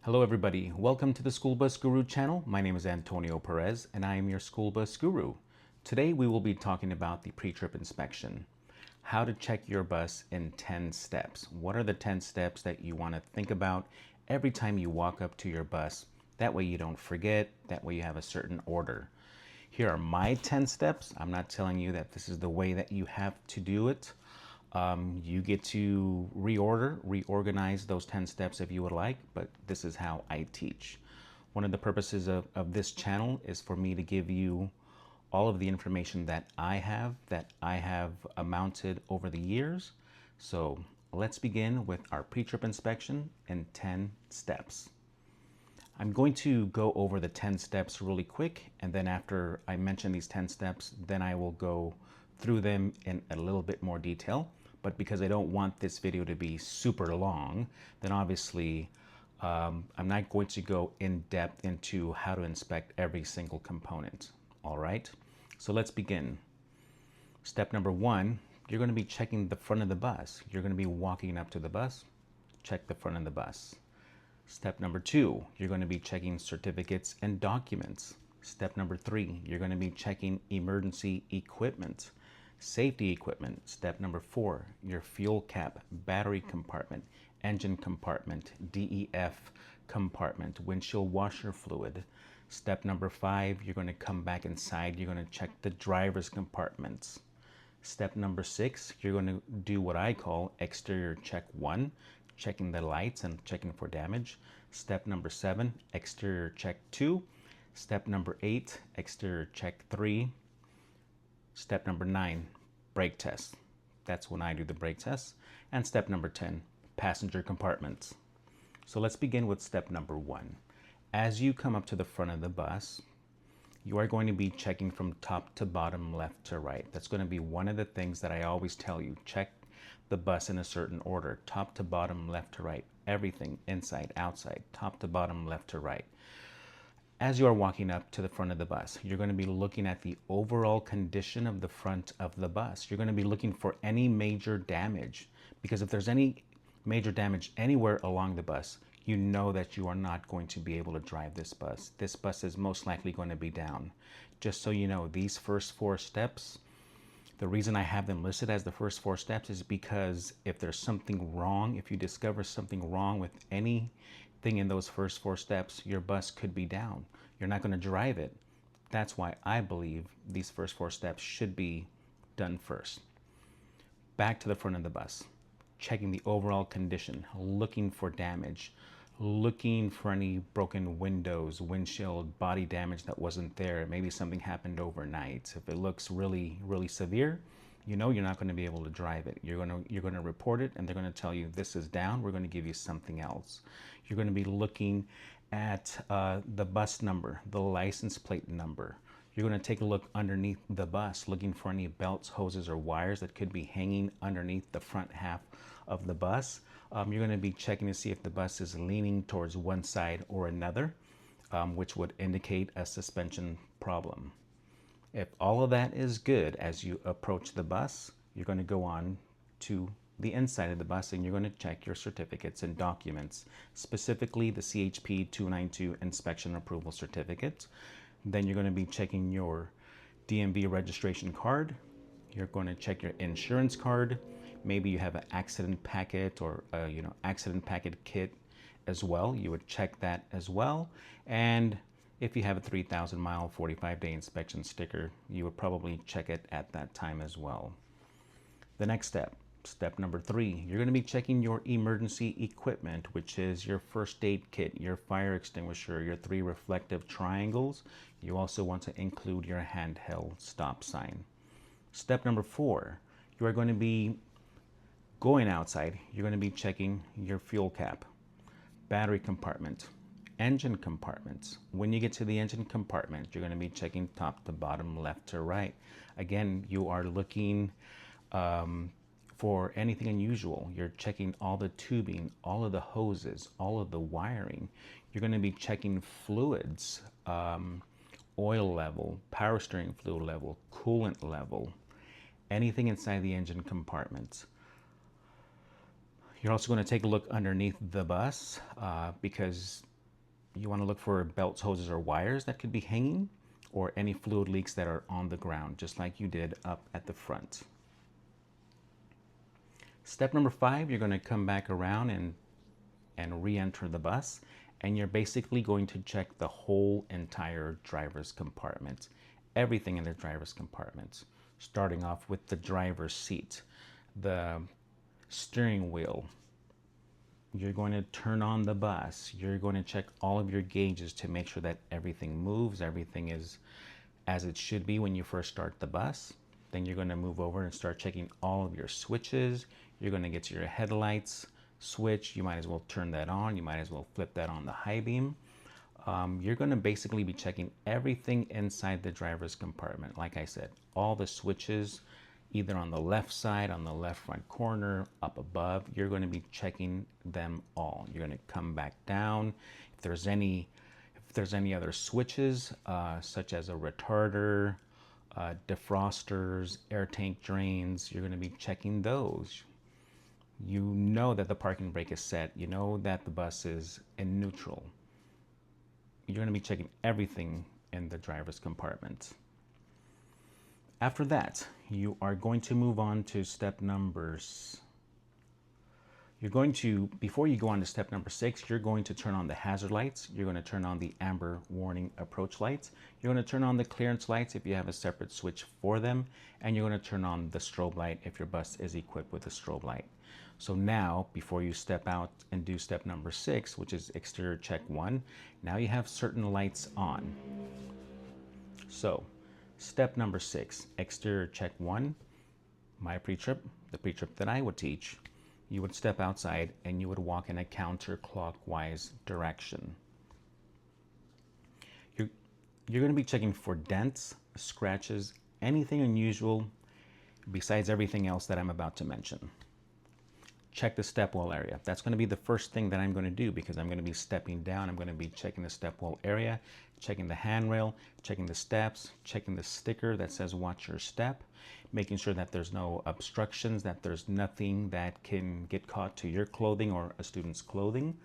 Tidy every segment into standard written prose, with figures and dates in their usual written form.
Hello everybody, welcome to the School Bus Guru channel. My name is Antonio Perez and I am your School Bus Guru. Today we will be talking about the pre-trip inspection. How to check your bus in 10 steps. What are the 10 steps that you want to think about every time you walk up to your bus? That way you don't forget, that way you have a certain order. Here are my 10 steps. I'm not telling you that this is the way that you have to do it. You get to reorganize those 10 steps if you would like, but this is how I teach. One of the purposes of this channel is for me to give you all of the information that I have mounted over the years. So let's begin with our pre-trip inspection in 10 steps. I'm going to go over the 10 steps really quick, and then after I mention these 10 steps, then I will go through them in a little bit more detail. But because I don't want this video to be super long, then obviously I'm not going to go in depth into how to inspect every single component. All right, so let's begin. Step number one, you're going to be checking the front of the bus. You're going to be walking up to the bus, check the front of the bus. Step number two, you're going to be checking certificates and documents. Step number three, you're going to be checking emergency equipment, safety equipment. Step number four, your fuel cap, battery compartment, engine compartment, DEF compartment, windshield washer fluid. Step number five, you're going to come back inside. You're going to check the driver's compartments. Step number six, you're going to do what I call exterior check one, checking the lights and checking for damage. Step number seven, exterior check two. Step number eight, exterior check three. Step number nine, brake test. That's when I do the brake test. And step number 10, passenger compartments. So let's begin with step number one. As you come up to the front of the bus, you are going to be checking from top to bottom, left to right. That's going to be one of the things that I always tell you. Check the bus in a certain order, top to bottom, left to right. Everything inside, outside, top to bottom, left to right. As you are walking up to the front of the bus, you're going to be looking at the overall condition of the front of the bus. You're going to be looking for any major damage, because if there's any major damage anywhere along the bus, you know that you are not going to be able to drive this bus. This bus is most likely going to be down. Just so you know, these first four steps, the reason I have them listed as the first four steps is because if there's something wrong, if you discover something wrong with anything in those first four steps, your bus could be down. You're not going to drive it. That's why I believe these first four steps should be done first. Back to the front of the bus, checking the overall condition, looking for damage, looking for any broken windows, windshield, body damage that wasn't there. Maybe something happened overnight. If it looks really, really severe, you know you're not going to be able to drive it. You're going to report it, and they're going to tell you this is down. We're going to give you something else. You're going to be looking at the bus number, the license plate number. You're going to take a look underneath the bus, looking for any belts, hoses, or wires that could be hanging underneath the front half of the bus. You're going to be checking to see if the bus is leaning towards one side or another, which would indicate a suspension problem. If all of that is good as you approach the bus, you're going to go on to the inside of the bus and you're going to check your certificates and documents, specifically the CHP 292 inspection approval certificate. Then you're going to be checking your DMV registration card. You're going to check your insurance card. Maybe you have an accident packet or accident packet kit as well. You would check that as well. And if you have a 3,000 mile 45-day inspection sticker, you would probably check it at that time as well. The next step, step number three, you're going to be checking your emergency equipment, which is your first aid kit, your fire extinguisher, your 3 reflective triangles. You also want to include your handheld stop sign. Step number four, you are going to be going outside. You're going to be checking your fuel cap, battery compartment, engine compartments. When you get to the engine compartment, you're going to be checking top to bottom, left to right. Again, you are looking for anything unusual. You're checking all the tubing, all of the hoses, all of the wiring. You're going to be checking fluids, oil level, power steering fluid level, coolant level, anything inside the engine compartment. You're also going to take a look underneath the bus because You want to look for belts, hoses, or wires that could be hanging, or any fluid leaks that are on the ground, just like you did up at the front. Step number 5, you're going to come back around and re-enter the bus, and you're basically going to check the whole entire driver's compartment, everything in the driver's compartment, starting off with the driver's seat, the steering wheel. You're going to turn on the bus. You're going to check all of your gauges to make sure that everything moves, everything is as it should be when you first start the bus. Then you're going to move over and start checking all of your switches. You're going to get to your headlights switch. You might as well turn that on. You might as well flip that on the high beam. You're going to basically be checking everything inside the driver's compartment. Like I said, all the switches, either on the left side, on the left front corner, up above, you're going to be checking them all. You're going to come back down. If there's any other switches, such as a retarder, defrosters, air tank drains, you're going to be checking those. You know that the parking brake is set. You know that the bus is in neutral. You're going to be checking everything in the driver's compartment. After that, you are going to move on to step numbers. Before you go on to step number 6, you're going to turn on the hazard lights. You're going to turn on the amber warning approach lights. You're going to turn on the clearance lights if you have a separate switch for them. And you're going to turn on the strobe light if your bus is equipped with a strobe light. So now, before you step out and do step number 6, which is exterior check 1, now you have certain lights on. So, step number 6, exterior check 1, my pre-trip, the pre-trip that I would teach, you would step outside and you would walk in a counterclockwise direction. You're going to be checking for dents, scratches, anything unusual besides everything else that I'm about to mention. Check the step well area. That's going to be the first thing that I'm going to do because I'm going to be stepping down. I'm going to be checking the step well area, checking the handrail, checking the steps, checking the sticker that says watch your step, making sure that there's no obstructions, that there's nothing that can get caught to your clothing or a student's clothing.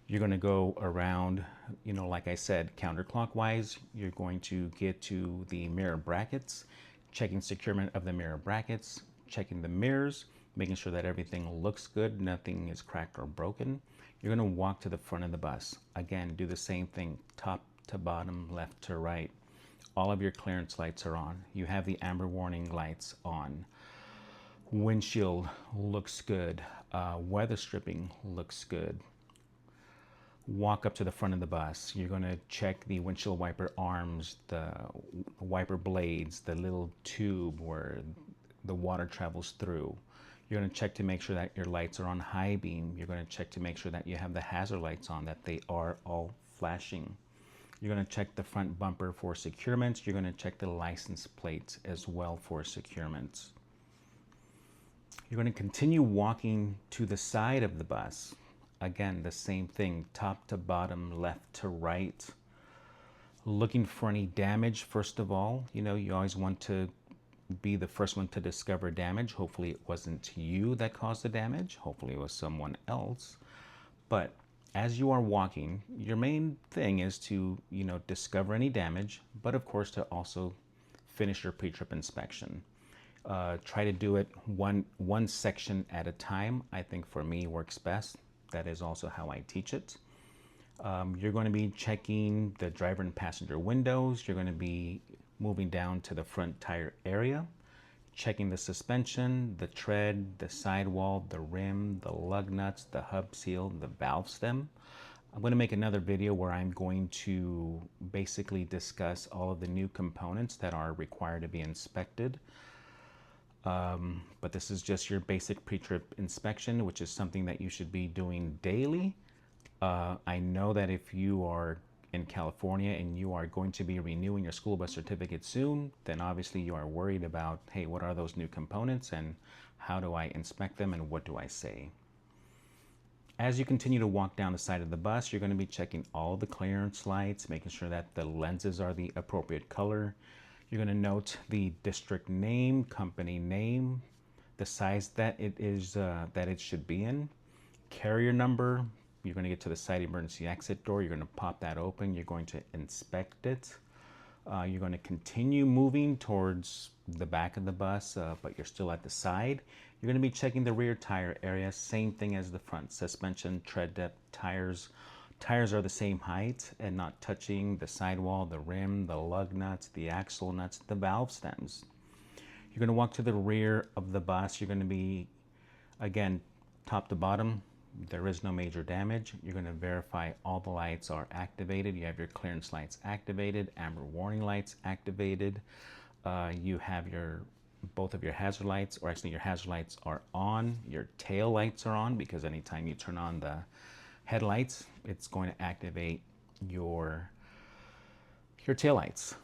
You're going to go around, like I said, counterclockwise. You're going to get to the mirror brackets, checking securement of the mirror brackets, checking the mirrors, making sure that everything looks good, nothing is cracked or broken. You're going to walk to the front of the bus. Again, do the same thing, top to bottom, left to right. All of your clearance lights are on. You have the amber warning lights on. Windshield looks good. Weather stripping looks good. Walk up to the front of the bus. You're going to check the windshield wiper arms, the wiper blades, the little tube where the water travels through. You're going to check to make sure that your lights are on high beam. You're going to check to make sure that you have the hazard lights on, that they are all flashing. You're going to check the front bumper for securement. You're going to check the license plate as well for securement. You're going to continue walking to the side of the bus. Again, the same thing, top to bottom, left to right. Looking for any damage, first of all. You always want to be the first one to discover damage. Hopefully it wasn't you that caused the damage. Hopefully it was someone else. But as you are walking, your main thing is to, discover any damage, but of course to also finish your pre-trip inspection. Try to do it one section at a time. I think for me works best. That is also how I teach it. You're going to be checking the driver and passenger windows. You're going to be moving down to the front tire area, checking the suspension, the tread, the sidewall, the rim, the lug nuts, the hub seal, the valve stem. I'm going to make another video where I'm going to basically discuss all of the new components that are required to be inspected. But this is just your basic pre-trip inspection, which is something that you should be doing daily. I know that if you are in California and you are going to be renewing your school bus certificate soon, then obviously you are worried about, hey, what are those new components and how do I inspect them and what do I say? As you continue to walk down the side of the bus, you're going to be checking all the clearance lights, making sure that the lenses are the appropriate color. You're going to note the district name, company name, the size that it is, that it should be in, carrier number, You're going to get to the side emergency exit door. You're going to pop that open. You're going to inspect it. You're going to continue moving towards the back of the bus, but you're still at the side. You're going to be checking the rear tire area. Same thing as the front. Suspension, tread depth, tires. Tires are the same height and not touching the sidewall, the rim, the lug nuts, the axle nuts, the valve stems. You're going to walk to the rear of the bus. You're going to be, again, top to bottom. There is no major damage. You're going to verify all the lights are activated. You have your clearance lights activated, amber warning lights activated. You have both of your hazard lights, or actually your hazard lights are on. Your tail lights are on, because anytime you turn on the headlights, it's going to activate your tail lights.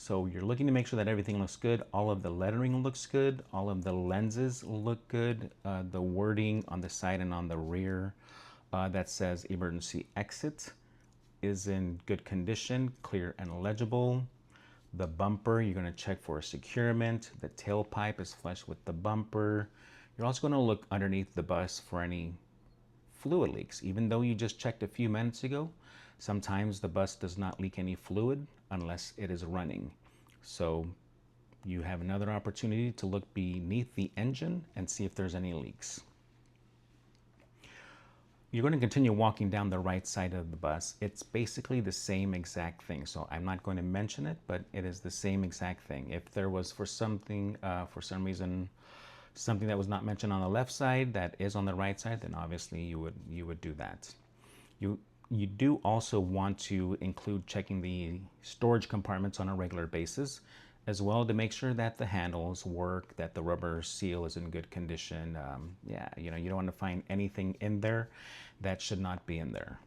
So you're looking to make sure that everything looks good. All of the lettering looks good. All of the lenses look good. The wording on the side and on the rear that says emergency exit is in good condition, clear and legible. The bumper, you're going to check for securement. The tailpipe is flush with the bumper. You're also going to look underneath the bus for any fluid leaks. Even though you just checked a few minutes ago, sometimes the bus does not leak any fluid unless it is running. So you have another opportunity to look beneath the engine and see if there's any leaks. You're going to continue walking down the right side of the bus. It's basically the same exact thing. So I'm not going to mention it, but it is the same exact thing. If there was for some reason, something that was not mentioned on the left side that is on the right side, then obviously you would do that. You do also want to include checking the storage compartments on a regular basis, as well, to make sure that the handles work, that the rubber seal is in good condition. You don't want to find anything in there that should not be in there.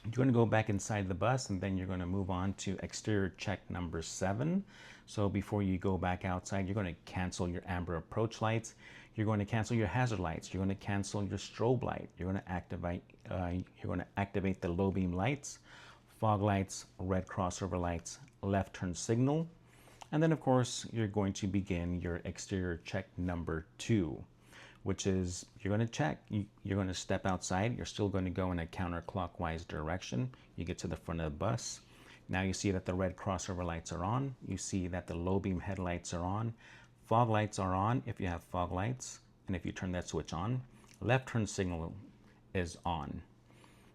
You're going to go back inside the bus, and then you're going to move on to exterior check number 7. So before you go back outside, you're going to cancel your amber approach lights. You're going to cancel your hazard lights. You're going to cancel your strobe light. You're going to activate the low beam lights, fog lights, red crossover lights, left turn signal. And then of course, you're going to begin your exterior check number 2, which is you're going to check. You're going to step outside. You're still going to go in a counterclockwise direction. You get to the front of the bus. Now you see that the red crossover lights are on. You see that the low beam headlights are on. Fog lights are on if you have fog lights, and if you turn that switch on. Left turn signal is on.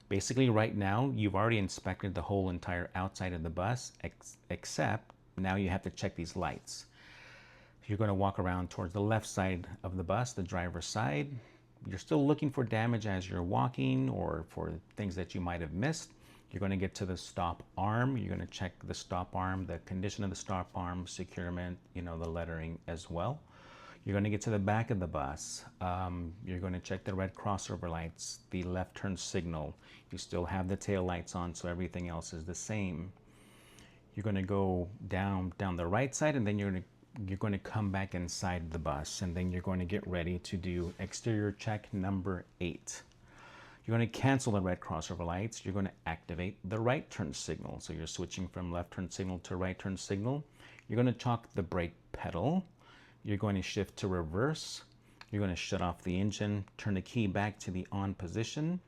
Basically right now, you've already inspected the whole entire outside of the bus, except now you have to check these lights. You're going to walk around towards the left side of the bus, the driver's side. You're still looking for damage as you're walking, or for things that you might have missed. You're going to get to the stop arm. You're going to check the stop arm, the condition of the stop arm, securement, the lettering as well. You're going to get to the back of the bus. You're going to check the red crossover lights, the left turn signal. You still have the tail lights on, so everything else is the same. You're going to go down the right side, and then you're going to come back inside the bus, and then you're going to get ready to do exterior check number 8. You're going to cancel the red crossover lights. You're going to activate the right turn signal. So you're switching from left turn signal to right turn signal. You're going to chalk the brake pedal. You're going to shift to reverse. You're going to shut off the engine, turn the key back to the on position.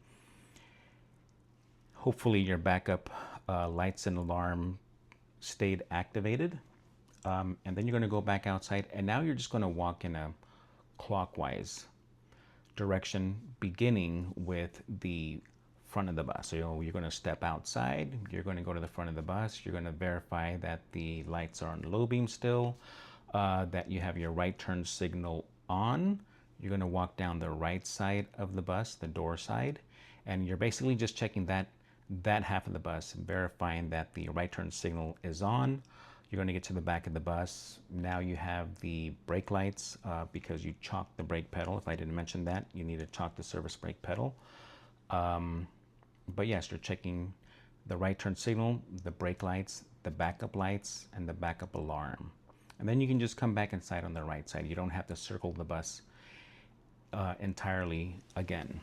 Hopefully your backup lights and alarm stayed activated. And then you're going to go back outside, and now you're just going to walk in a clockwise direction, beginning with the front of the bus. So you're going to step outside, you're going to go to the front of the bus, you're going to verify that the lights are on low beam still, that you have your right turn signal on. You're going to walk down the right side of the bus, the door side, and you're basically just checking that half of the bus, verifying that the right turn signal is on. You're going to get to the back of the bus. Now you have the brake lights because you chalked the brake pedal. If I didn't mention that, you need to chalk the service brake pedal. But yes, you're checking the right turn signal, the brake lights, the backup lights, and the backup alarm. And then you can just come back inside on the right side. You don't have to circle the bus entirely again.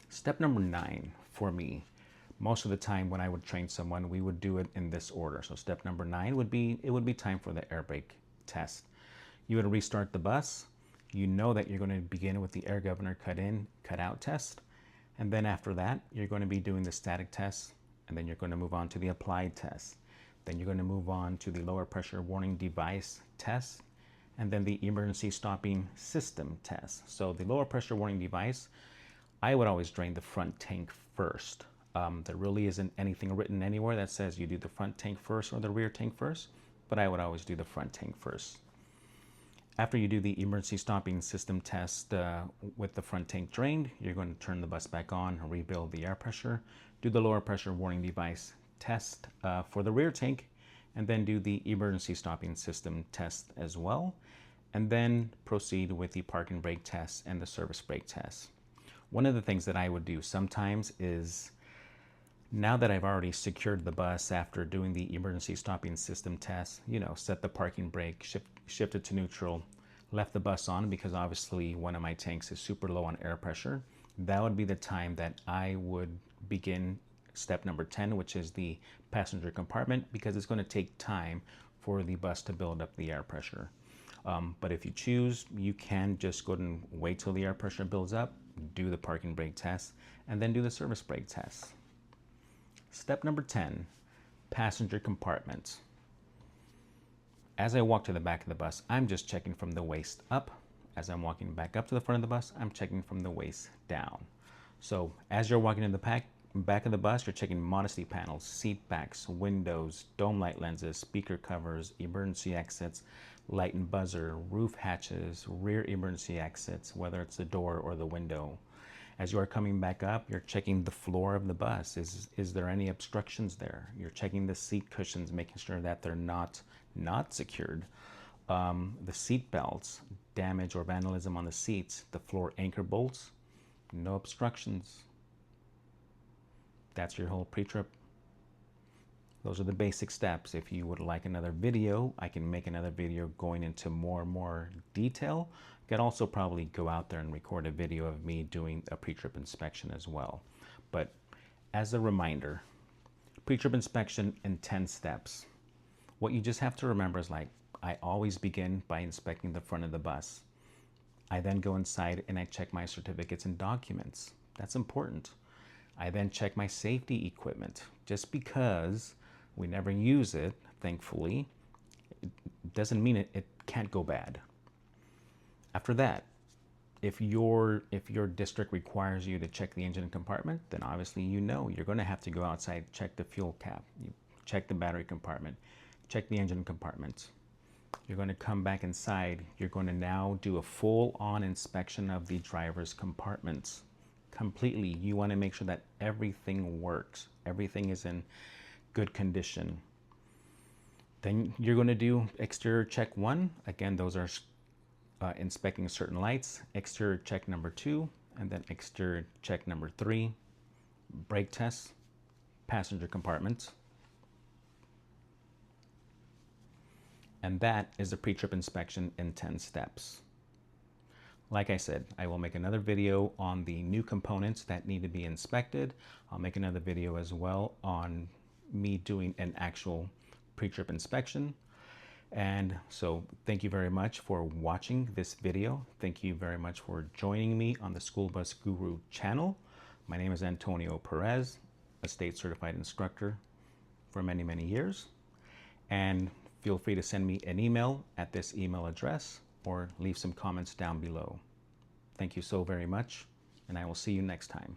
Step number 9 for me. Most of the time when I would train someone, we would do it in this order. So step number 9 would be time for the air brake test. You would restart the bus. you know that you're going to begin with the air governor cut in, cut out test. And then after that, you're going to be doing the static test, and then you're going to move on to the applied test. Then you're going to move on to the lower pressure warning device test, and then the emergency stopping system test. So the lower pressure warning device, I would always drain the front tank first. There really isn't anything written anywhere that says you do the front tank first or the rear tank first, but I would always do the front tank first. After you do the emergency stopping system test with the front tank drained, you're going to turn the bus back on, rebuild the air pressure, do the lower pressure warning device test for the rear tank, and then do the emergency stopping system test as well, and then proceed with the park and brake test and the service brake test. One of the things that I would do sometimes is, now that I've already secured the bus after doing the emergency stopping system test, set the parking brake, shift it to neutral, left the bus on because obviously one of my tanks is super low on air pressure, that would be the time that I would begin step number 10, which is the passenger compartment, because it's going to take time for the bus to build up the air pressure. But if you choose, you can just go and wait till the air pressure builds up, do the parking brake test, and then do the service brake test. Step number 10, passenger compartment. As I walk to the back of the bus, I'm just checking from the waist up. As I'm walking back up to the front of the bus, I'm checking from the waist down. So as you're walking in the back of the bus, you're checking modesty panels, seat backs, windows, dome light lenses, speaker covers, emergency exits, light and buzzer, roof hatches, rear emergency exits, whether it's the door or the window. As you are coming back up, you're checking the floor of the bus. Is there any obstructions there? You're checking the seat cushions, making sure that they're not secured. The seat belts, damage or vandalism on the seats, the floor anchor bolts, no obstructions. That's your whole pre-trip. Those are the basic steps. If you would like another video, I can make another video going into more detail. I could also probably go out there and record a video of me doing a pre-trip inspection as well. But as a reminder, pre-trip inspection in 10 steps. What you just have to remember is, like, I always begin by inspecting the front of the bus. I then go inside and I check my certificates and documents. That's important. I then check my safety equipment. Just because we never use it, thankfully, it doesn't mean it can't go bad. After that, if your district requires you to check the engine compartment, then obviously you're going to have to go outside, check the fuel cap, check the battery compartment, check the engine compartment. You're going to come back inside. You're going to now do a full-on inspection of the driver's compartments. Completely. You want to make sure that everything works. Everything is in good condition. Then you're going to do exterior check 1. Again, those are inspecting certain lights. Exterior check number 2, and then exterior check number 3. Brake test, passenger compartments. And that is the pre-trip inspection in 10 steps. Like I said, I will make another video on the new components that need to be inspected. I'll make another video as well on me doing an actual pre-trip inspection. And so thank you very much for watching this video. Thank you very much for joining me on the School Bus Guru channel. My name is Antonio Perez, a state certified instructor for many years. And feel free to send me an email at this email address or leave some comments down below. Thank you so very much, and I will see you next time.